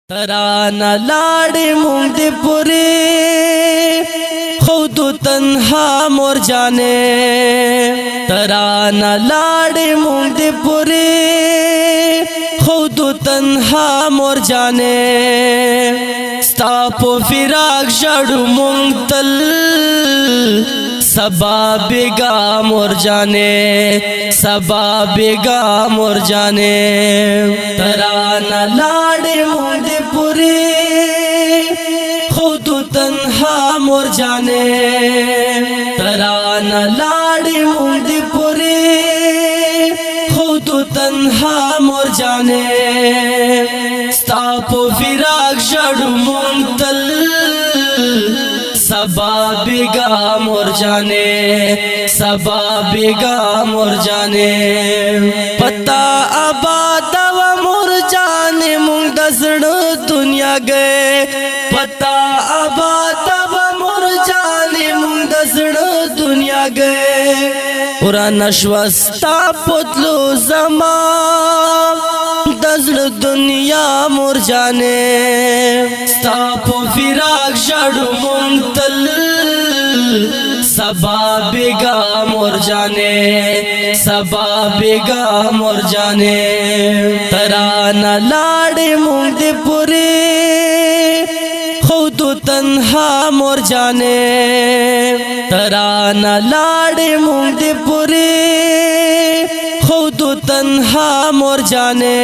ترانا لاڑی مونگ دی پوری خود تنہا مور جانے ترانا لاڑی مونگ دی پوری خود تنہا مور جانے ستا پو فراق شڑو مونگ تل سبا بیگا مور جانے سبا بیگا مور جانے ترانا لاڑی مونگ دی پوری خود تنہا مور جانے ترانا لاڑی مونگ دی پوری خود تنہا مور جانے ستا پو فراق شڑو مونگ تل سبا بیگا مور جانے سبا بیگا مور جانے پتا آباد و مور جانے مونگ دزڑ دنیا گئے پتا آباد و مور جانے مونگ دزڑ دنیا گئے پورا نشوستا پتلو زمان دزڑ دنیا مور جانے ستا پو فراق شڑو مونگ تل سبا بیگا مور جانے سبا بیگا مور جانے ترانا لاڑی مونگ دی پوری خود تنہا مور جانے ترانا لاڑی مونگ دی پوری خود تنہا مور جانے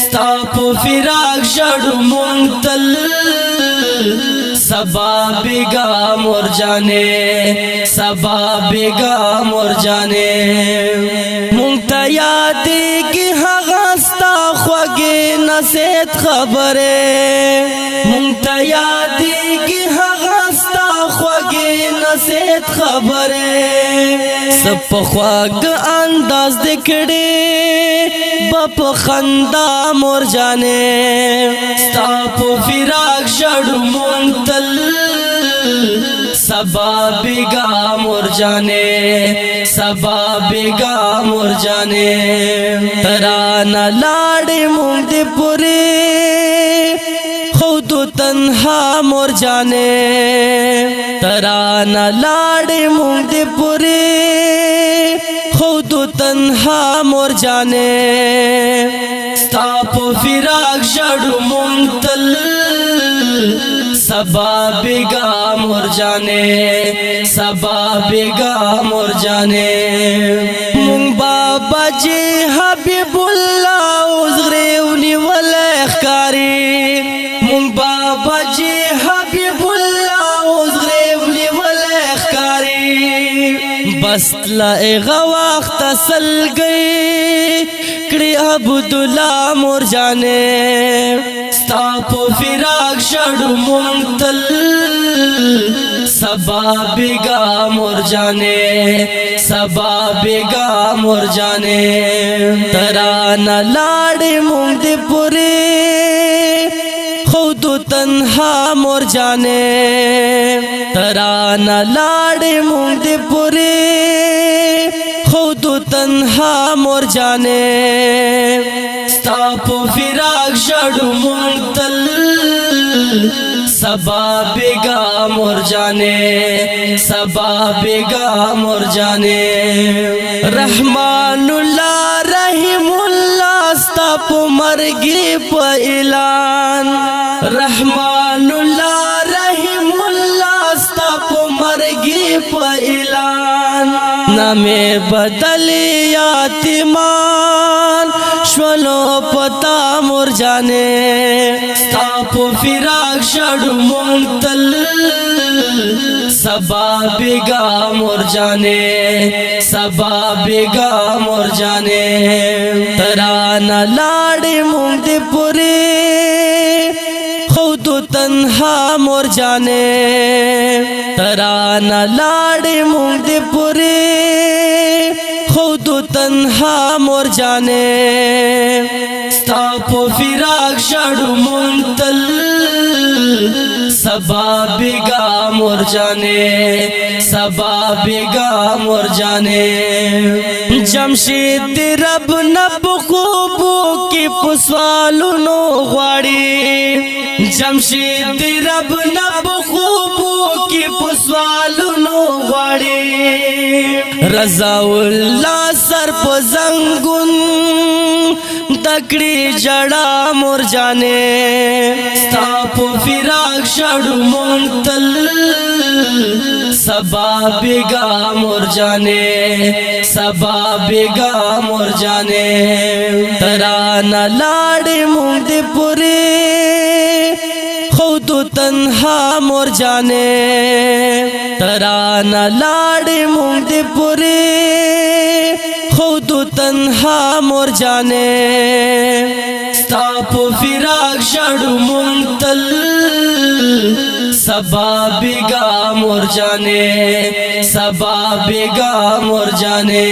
ستا پو فراق شڑو مونگ تل سبا بیگا مور جانے سبا بیگا مور جانے مونگ تا یادی کی ہغستا خوگی نصیحت خبرے مونگ تا یادی کی ہغستا خوگی نصیحت خبرے سب خواگ انداز دکڑی بپ خندا مور جانے ستا پو فراق شڑو مونگ تل سبا بیگا مور جانے سبا بیگا مور جانے ترانا لاڑی مونگ دی پوری خود تنہا مور جانے ترانا لاڑی مونگ دی پوری خود تنہا مور جانے ستا پو فراق شڑو مونگ تل سبا بیگا مور جانے سبا بیگا مور جانے مونگ بابا جی حبیب اللہ ازغریونی والاخکاری مونگ بابا جی حبیب اللہ ازغریونی والاخکاری بس لائغا وقت سل گئی کڑی عبداللہ مور جانے ستا پو فراق شڑو مونگ تل سبا بیگا مور جانے سبا بیگا مور جانے ترانا لاڑی مونگ دی پوری خود تنہا مور جانے ترانا لاڑی مونگ دی پوری خود تنہا مور جانے ستا پو فراق شڑو مونگ تل سبا بیگا مور جانے سبا بیگا مور جانے رحمان اللہ رحیم اللہ ستا پو مرگی پا اعلان رحمان اللہ رحیم اللہ ستا پو مرگی پا اعلان نامے بدلی یاتیمان شولو پتا مور جانے ستا پو فراق شڑو مونگ تل سبا بیگا مور جانے سبا بیگا مور جانے ترانا لاڑی مونگ دی پوری خود تنہا مور جانے ترانا لاڑی مونگ دی پوری خود تنہا مور جانے ستا پو فراق شڑو مونگ تل سبا بیگا مور جانے سبا بیگا مور جانے جمشید رب نب خوبو کی پسوالونو غواړي जमशेद रब नब खूबों की पुसवालुनो वाड़े रजाउल्ला सर पर जंगुन तकड़ी जड़ा मोर जाने स्तापो फिराक शड़ु मुंतल सबा बेगा मोर जाने सबा बेगा मोर जाने तराना लाड़े मुंदे पुरे खुद तन्हा मोर जाने तराना लाड़े मुंदे पुरे खुद तन्हा मोर जाने स्तापो फिराक शड़ु मुंतल सबा बेगा मोर जाने सबा बेगा मोर जाने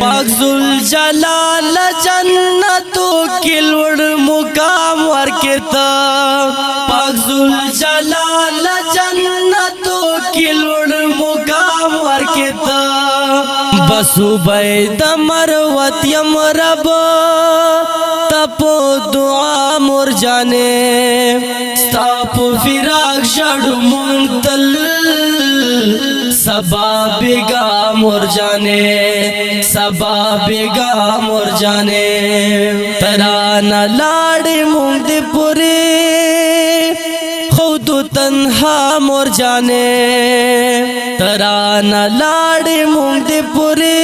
पाकजुल जलाल जन्नतों की लुड़ मुकाम वर के पाकजुल जलाल जन्नतों की लुड़ मुकाम वर के बसु बैद मरवत यम रब तपो दुआ मोर जाने तापो फिराक शड़ु मुंतल सबा बेगा मोर जाने सबा बेगा मोर जाने तराना लाड़े मुंदे पुरे खुद तन्हा मोर जाने तराना लाड़े मुंदे पुरे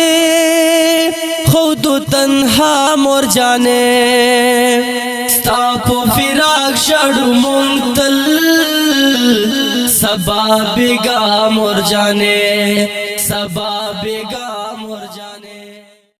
खुद तन्हा मोर जाने तापो फिराक शड़ु मुंतल सबा बेगा मोर जाने सबा बेगा